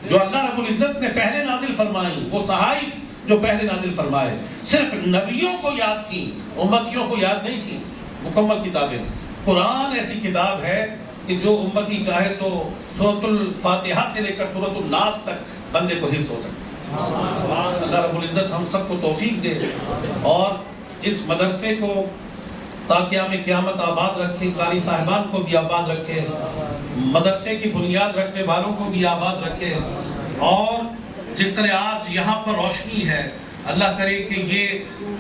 جو اللہ رب العزت نے پہلے نازل فرمائی، وہ صحائف جو پہلے نازل فرمائے، صرف نبیوں کو یاد تھیں، امتیوں کو یاد نہیں تھیں. مکمل کتابیں. قرآن ایسی کتاب ہے کہ جو امتی چاہے تو سورۃ الفاتحہ سے لے کر سورۃ الناس تک بندے کو حفظ ہو سکتے. اللہ رب العزت ہم سب کو توفیق دے اور اس مدرسے کو تا قیامت آباد رکھے، قاری صاحبان کو بھی آباد رکھے، مدرسے کی بنیاد رکھنے والوں کو بھی آباد رکھے. اور جس طرح آج یہاں پر روشنی ہے، اللہ کرے کہ یہ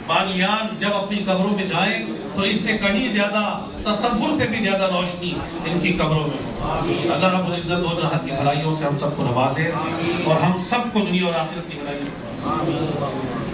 بانیان جب اپنی قبروں میں جائیں تو اس سے کہیں زیادہ، تصور سے بھی زیادہ روشنی ان کی قبروں میں ہو. اللہ رب العزت دو جہان کی بھلائیوں سے ہم سب کو نوازے اور ہم سب کو دنیا اور آخرت کی بھلائی.